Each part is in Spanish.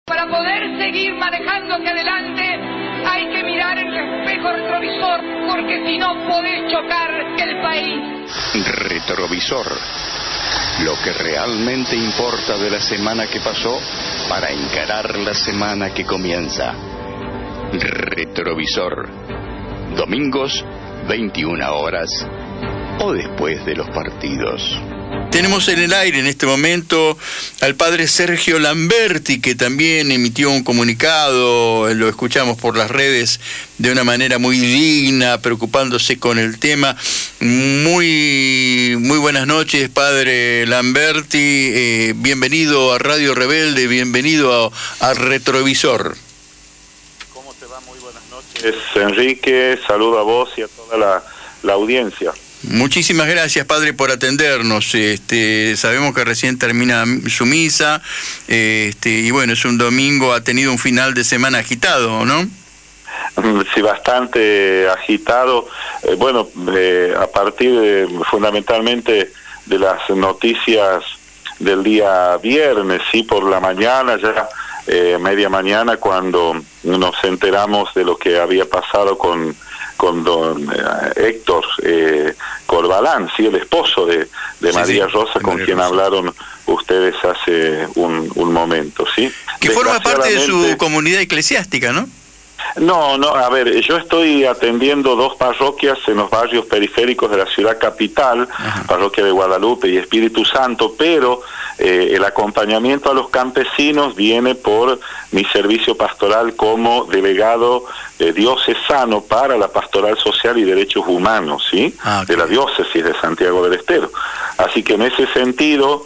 Para poder seguir manejando hacia adelante hay que mirar el espejo retrovisor, porque si no podés chocar el país. Retrovisor. Lo que realmente importa de la semana que pasó para encarar la semana que comienza. Retrovisor. Domingos, 21 horas o después de los partidos. Tenemos en el aire en este momento al padre Sergio Lamberti, que también emitió un comunicado, lo escuchamos por las redes de una manera muy digna, preocupándose con el tema. Muy buenas noches, padre Lamberti, bienvenido a Radio Rebelde, bienvenido a Retrovisor. ¿Cómo te va? Muy buenas noches, Enrique, saludo a vos y a toda la audiencia. Muchísimas gracias, padre, por atendernos. Sabemos que recién termina su misa, y bueno, es un domingo, ha tenido un final de semana agitado, ¿no? Sí, bastante agitado. A partir fundamentalmente de las noticias del día viernes, sí, por la mañana, ya media mañana, cuando nos enteramos de lo que había pasado con don Héctor Corbalán, sí, el esposo de María Rosa, con quien hablaron ustedes hace un momento, ¿sí? Que forma parte de su comunidad eclesiástica, ¿no? No, a ver, yo estoy atendiendo 2 parroquias en los barrios periféricos de la ciudad capital, parroquia de Guadalupe y Espíritu Santo, pero el acompañamiento a los campesinos viene por mi servicio pastoral como delegado diocesano para la pastoral social y derechos humanos, ¿sí? De la diócesis de Santiago del Estero. Así que en ese sentido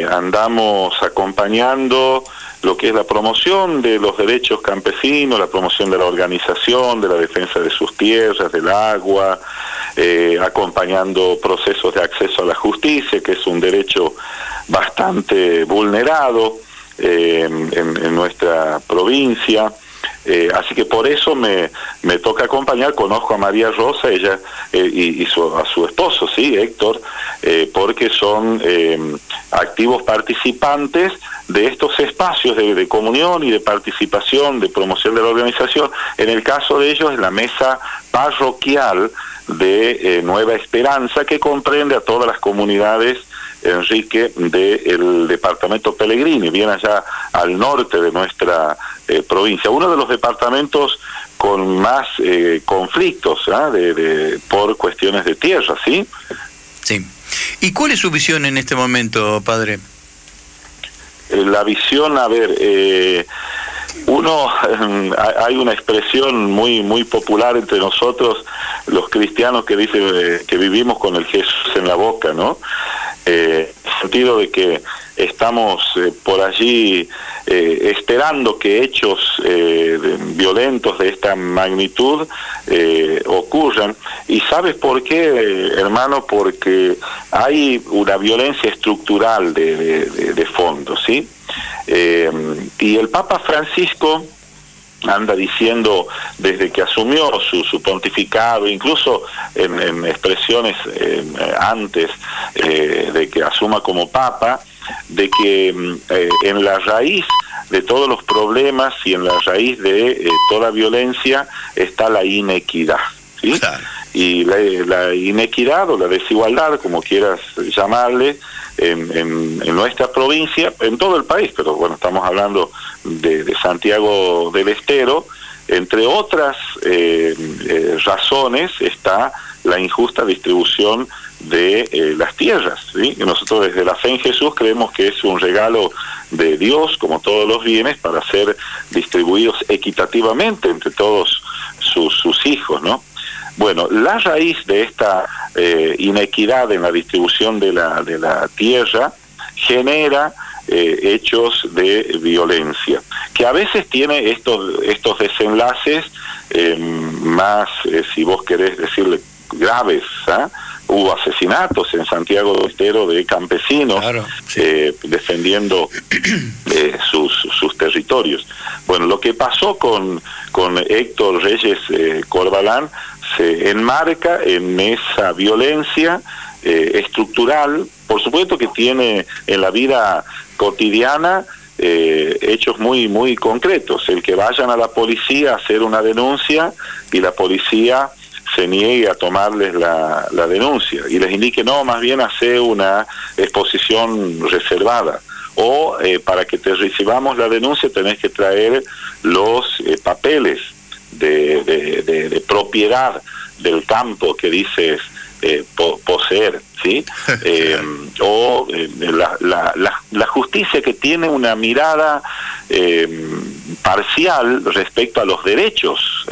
andamos acompañando lo que es la promoción de los derechos campesinos, la promoción de la organización, de la defensa de sus tierras, del agua, acompañando procesos de acceso a la justicia, que es un derecho bastante vulnerado en nuestra provincia. Así que por eso me toca acompañar. Conozco a María Rosa, ella a su esposo, sí, Héctor, porque son activos participantes de estos espacios de comunión y de participación, de promoción de la organización. En el caso de ellos, es la mesa parroquial de Nueva Esperanza, que comprende a todas las comunidades, Enrique, del departamento Pellegrini, bien allá al norte de nuestra provincia, uno de los departamentos con más conflictos por cuestiones de tierra, ¿sí? Sí. ¿Y cuál es su visión en este momento, padre? La visión, a ver, hay una expresión muy popular entre nosotros, los cristianos, que dice que vivimos con el Jesús en la boca, ¿no? En el sentido de que estamos por allí esperando que hechos violentos de esta magnitud ocurran. ¿Y sabes por qué, hermano? Porque hay una violencia estructural de fondo, ¿sí? Y el Papa Francisco anda diciendo desde que asumió su pontificado, incluso en expresiones antes de que asuma como Papa, de que en la raíz de todos los problemas y en la raíz de toda violencia está la inequidad, ¿sí? Claro. Y la inequidad o la desigualdad, como quieras llamarle, en nuestra provincia, en todo el país, pero bueno, estamos hablando de Santiago del Estero, entre otras razones está la injusta distribución de las tierras, ¿sí? Y nosotros desde la fe en Jesús creemos que es un regalo de Dios, como todos los bienes, para ser distribuidos equitativamente entre todos sus hijos, ¿no? Bueno, la raíz de esta inequidad en la distribución de la tierra genera hechos de violencia, que a veces tiene estos desenlaces más, si vos querés decirle, graves, ¿eh? Hubo asesinatos en Santiago del Estero de campesinos, claro, sí, defendiendo sus territorios. Bueno, lo que pasó con Héctor Reyes Corbalán se enmarca en esa violencia estructural, por supuesto que tiene en la vida cotidiana hechos muy, muy concretos. El que vayan a la policía a hacer una denuncia y la policía se niegue a tomarles la denuncia y les indique, no, más bien hacer una exposición reservada. O para que te recibamos la denuncia tenés que traer los papeles de propiedad del campo que dices poseer, ¿sí? O la justicia que tiene una mirada parcial respecto a los derechos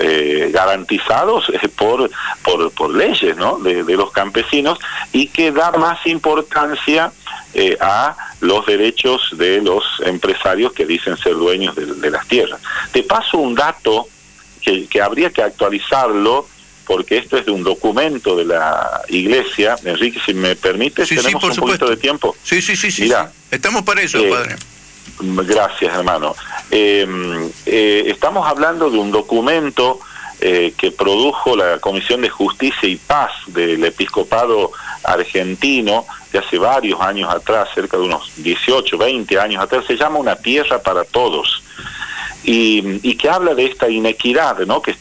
garantizados por leyes, ¿no? de los campesinos, y que da más importancia a los derechos de los empresarios que dicen ser dueños de las tierras. Te paso un dato que habría que actualizarlo, porque esto es de un documento de la Iglesia. Enrique, si me permites, sí, tenemos un poquito de tiempo. Sí. Mira, estamos para eso, padre. Gracias, hermano. Estamos hablando de un documento que produjo la Comisión de Justicia y Paz del Episcopado argentino de hace varios años atrás, cerca de unos 18, 20 años atrás. Se llama Una Tierra para Todos. Y que habla de esta inequidad, ¿no? que es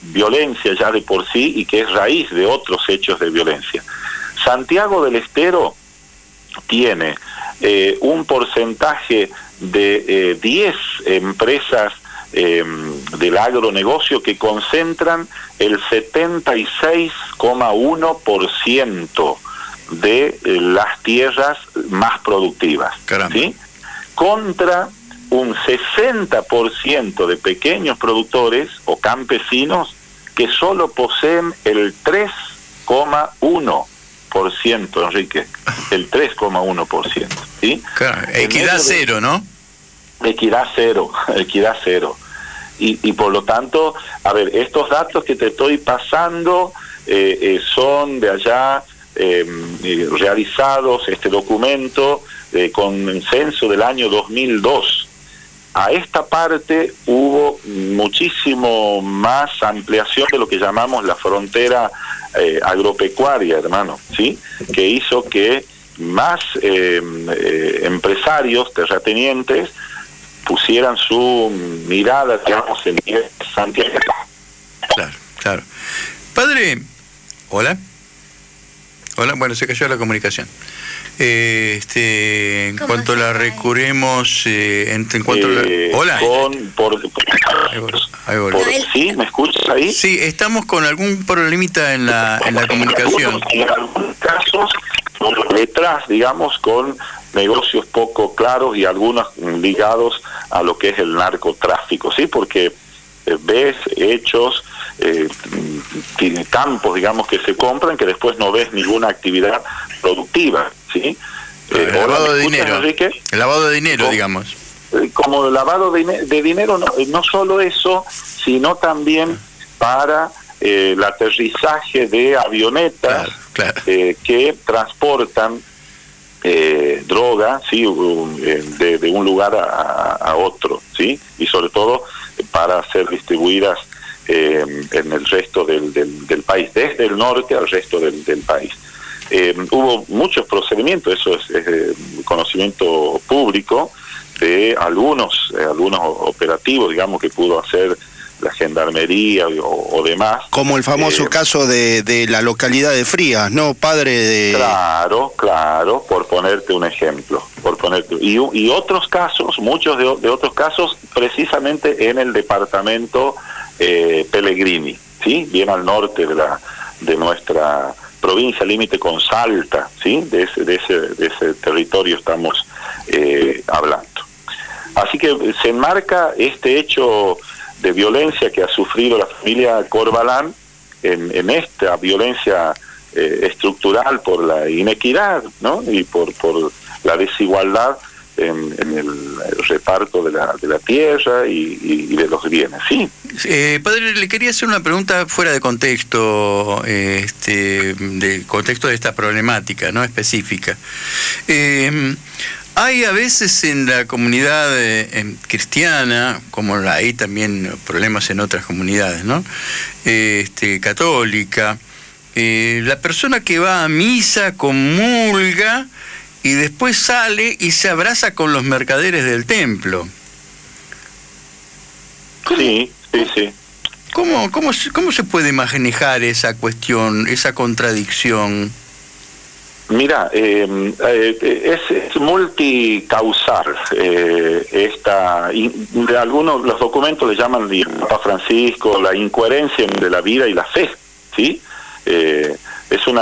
violencia ya de por sí y que es raíz de otros hechos de violencia. Santiago del Estero tiene un porcentaje de 10 empresas del agronegocio que concentran el 76,1% de las tierras más productivas. ¿Sí? Contra un 60% de pequeños productores o campesinos que solo poseen el 3,1%, Enrique, el 3,1%, ¿sí? Claro, equidad cero, ¿no? Equidad cero. Y por lo tanto, a ver, estos datos que te estoy pasando son de allá realizados, este documento con el censo del año 2002. A esta parte hubo muchísimo más ampliación de lo que llamamos la frontera agropecuaria, hermano, ¿sí? Que hizo que más empresarios, terratenientes, pusieran su mirada, digamos, en Santiago. Claro. Padre, ¿hola? Bueno, se cayó la comunicación. En cuanto la recurremos, en cuanto hola. ¿Sí? ¿Me escuchas ahí? Sí, estamos con algún problemita en la comunicación. En algunos casos, detrás, digamos, con negocios poco claros y algunos ligados a lo que es el narcotráfico, ¿sí? Porque ves hechos, campos, digamos, que se compran, que después no ves ninguna actividad productiva, ¿sí? El lavado de dinero, Enrique? El lavado de dinero, digamos. Como el lavado de dinero, no solo eso, sino también para el aterrizaje de avionetas que transportan droga, ¿sí? de un lugar a otro, ¿sí? Y sobre todo para ser distribuidas en el resto del país, desde el norte al resto del país. Hubo muchos procedimientos, eso es conocimiento público, de algunos operativos, digamos, que pudo hacer la gendarmería o demás. Como el famoso caso de la localidad de Frías, ¿no, padre? Claro, por ponerte un ejemplo. Y otros casos, muchos de otros casos, precisamente en el departamento Pellegrini, ¿sí? Bien al norte de nuestra provincia, límite con Salta, ¿sí? De ese territorio estamos hablando. Así que se enmarca este hecho de violencia que ha sufrido la familia Corbalán en esta violencia estructural por la inequidad, ¿no? Y por la desigualdad en el reparto de la tierra y de los bienes, ¿sí? Padre, le quería hacer una pregunta fuera de contexto, del contexto de esta problemática, ¿no? Específica. Hay a veces en la comunidad cristiana, como hay también problemas en otras comunidades, ¿no? Católica, la persona que va a misa comulga y después sale y se abraza con los mercaderes del templo. Sí. ¿Cómo se puede manejar esa cuestión, esa contradicción? Mira, es multicausal. De algunos los documentos le llaman el Papa Francisco la incoherencia de la vida y la fe, ¿sí? Es un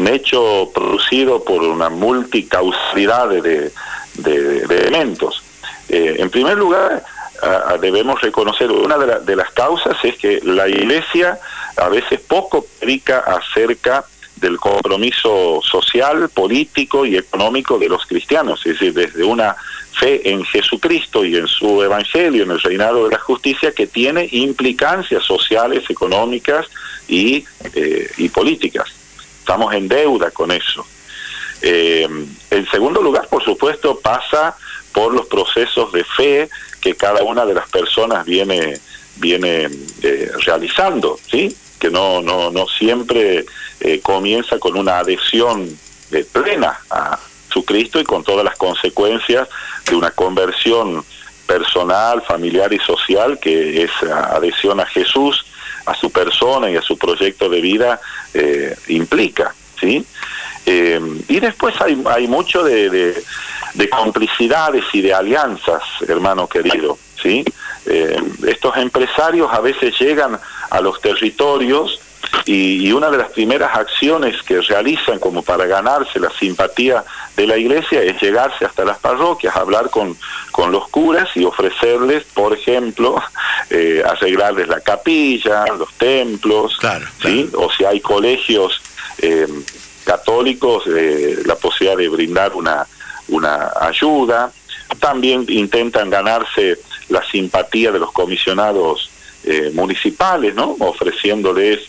hecho producido por una multicausalidad de elementos. En primer lugar, debemos reconocer una de las causas es que la Iglesia a veces poco predica acerca del compromiso social, político y económico de los cristianos, es decir, desde una fe en Jesucristo y en su evangelio, en el reinado de la justicia, que tiene implicancias sociales, económicas y políticas. Estamos en deuda con eso. En segundo lugar, por supuesto, pasa por los procesos de fe que cada una de las personas viene realizando, ¿sí? Que no siempre comienza con una adhesión plena a Jesucristo y con todas las consecuencias de una conversión personal, familiar y social, que es adhesión a Jesús, a su persona y a su proyecto de vida implica, ¿sí? Y después hay mucho de complicidades y de alianzas, hermano querido, ¿sí? Estos empresarios a veces llegan a los territorios y una de las primeras acciones que realizan como para ganarse la simpatía de la Iglesia es llegarse hasta las parroquias, hablar con los curas y ofrecerles, por ejemplo, arreglarles la capilla, los templos, claro. ¿Sí? O si hay colegios católicos, la posibilidad de brindar una ayuda. También intentan ganarse la simpatía de los comisionados municipales, ¿no? Ofreciéndoles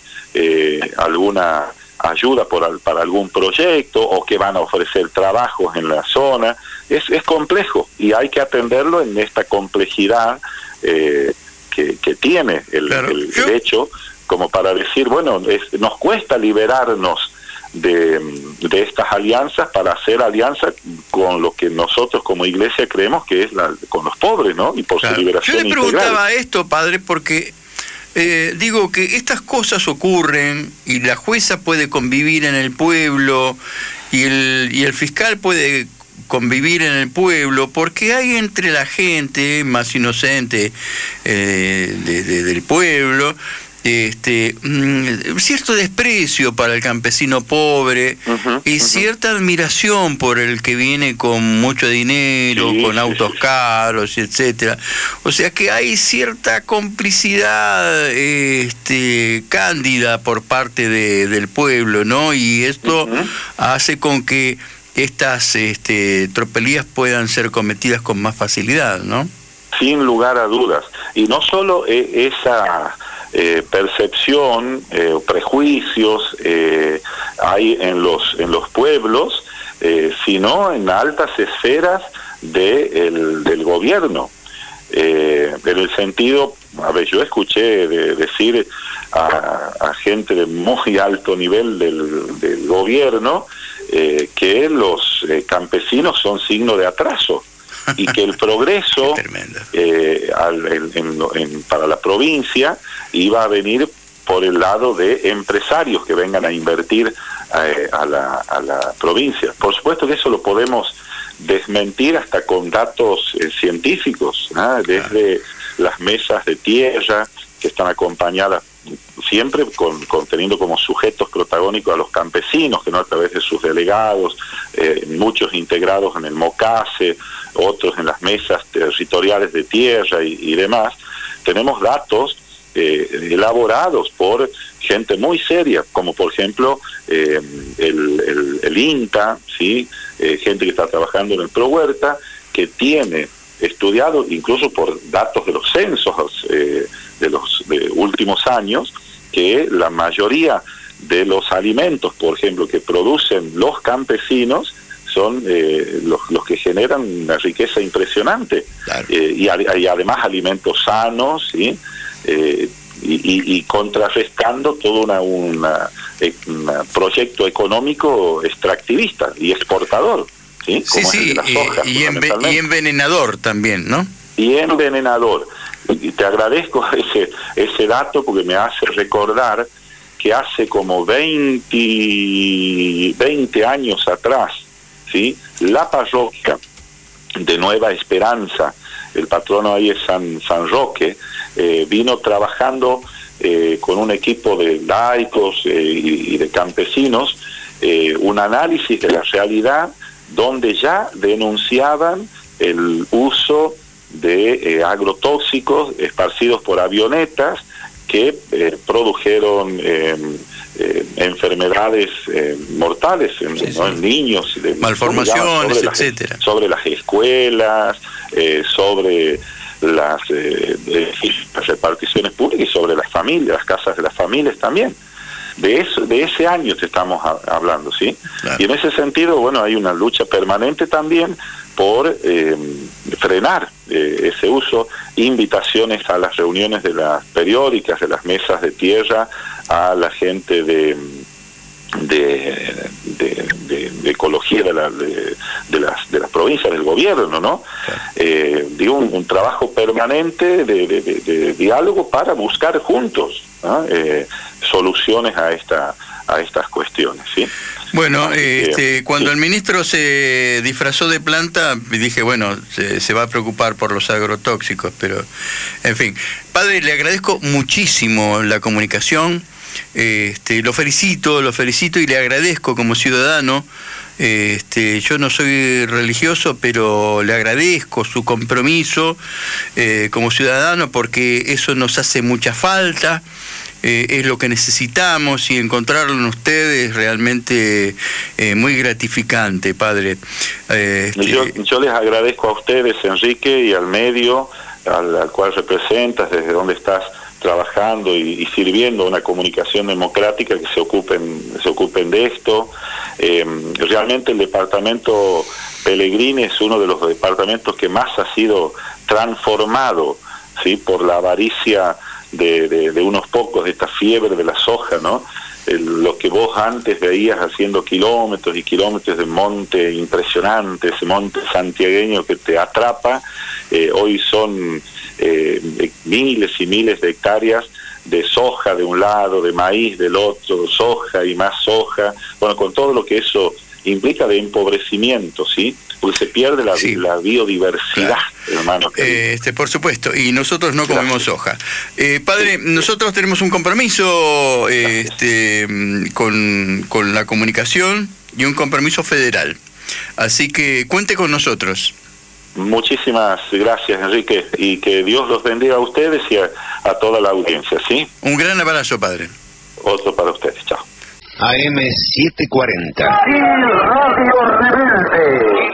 alguna ayuda para algún proyecto, o que van a ofrecer trabajos en la zona. Es complejo y hay que atenderlo en esta complejidad que tiene el hecho, como para decir, bueno, nos cuesta liberarnos de estas alianzas para hacer alianza con lo que nosotros como Iglesia creemos que es con los pobres, ¿no? Y por su liberación integral. Yo le preguntaba esto, padre, porque digo que estas cosas ocurren y la jueza puede convivir en el pueblo y el fiscal puede convivir en el pueblo, porque hay entre la gente más inocente del pueblo cierto desprecio para el campesino pobre y cierta admiración por el que viene con mucho dinero, con autos caros, etcétera. O sea que hay cierta complicidad cándida por parte del pueblo, ¿no? Y esto hace con que estas tropelías puedan ser cometidas con más facilidad, ¿no? Sin lugar a dudas. Y no solo esa percepción, prejuicios hay en los pueblos, sino en altas esferas del gobierno. En el sentido, yo escuché decir a gente de muy alto nivel del gobierno que los campesinos son signo de atraso y que el progreso para la provincia iba a venir por el lado de empresarios que vengan a invertir a la provincia. Por supuesto que eso lo podemos desmentir hasta con datos científicos, ¿no? Desde las mesas de tierra, que están acompañadas siempre teniendo como sujetos protagónicos a los campesinos, que no a través de sus delegados, muchos integrados en el MOCASE, otros en las mesas territoriales de tierra y demás. Tenemos datos elaborados por gente muy seria, como por ejemplo el INTA, ¿sí? Gente que está trabajando en el ProHuerta, que tiene estudiado incluso por datos de los censos de los últimos años, que la mayoría de los alimentos, por ejemplo, que producen los campesinos son los que generan una riqueza impresionante. Claro. Y además alimentos sanos, ¿sí? y contrarrestando todo un proyecto económico extractivista y exportador, ¿sí? Como sí, es el de la soja, y envenenador también, ¿no? Y envenenador. Y te agradezco ese dato porque me hace recordar que hace como 20 años atrás, ¿sí? La parroquia de Nueva Esperanza, el patrono ahí es San Roque, vino trabajando con un equipo de laicos y de campesinos, un análisis de la realidad donde ya denunciaban el uso de agrotóxicos esparcidos por avionetas que produjeron enfermedades mortales en niños, malformaciones, etcétera, sobre las escuelas, sobre las reparticiones públicas y sobre las familias, las casas de las familias también. De ese año te estamos hablando, ¿sí? Claro. Y en ese sentido, bueno, hay una lucha permanente también por frenar ese uso, invitaciones a las reuniones de las periódicas, de las mesas de tierra, a la gente de ecología de las provincias, del gobierno, ¿no? Claro. Digo, un trabajo permanente de diálogo para buscar juntos, ¿no? Soluciones a estas cuestiones, ¿sí? Bueno, cuando el ministro se disfrazó de planta, dije, bueno, se va a preocupar por los agrotóxicos, pero, en fin. Padre, le agradezco muchísimo la comunicación, lo felicito y le agradezco como ciudadano. Yo no soy religioso, pero le agradezco su compromiso como ciudadano, porque eso nos hace mucha falta. Es lo que necesitamos, y encontrarlo en ustedes realmente muy gratificante, padre. Yo les agradezco a ustedes, Enrique, y al medio al cual representas, desde donde estás trabajando y sirviendo una comunicación democrática, que se ocupen de esto. Realmente el departamento Pellegrini es uno de los departamentos que más ha sido transformado, ¿sí? Por la avaricia de unos pocos, de esta fiebre de la soja, ¿no? Lo que vos antes veías haciendo kilómetros y kilómetros de monte impresionante, ese monte santiagueño que te atrapa, hoy son miles y miles de hectáreas de soja de un lado, de maíz del otro, soja y más soja, bueno, con todo lo que eso implica de empobrecimiento, ¿sí? Porque se pierde la biodiversidad, claro, hermano. Por supuesto, y nosotros no comemos soja. Padre, nosotros tenemos un compromiso con la comunicación y un compromiso federal. Así que cuente con nosotros. Muchísimas gracias, Enrique, y que Dios los bendiga a ustedes y a toda la audiencia, ¿sí? Un gran abrazo, padre. Otro para ustedes, chao. AM 740. Radio Rebelde.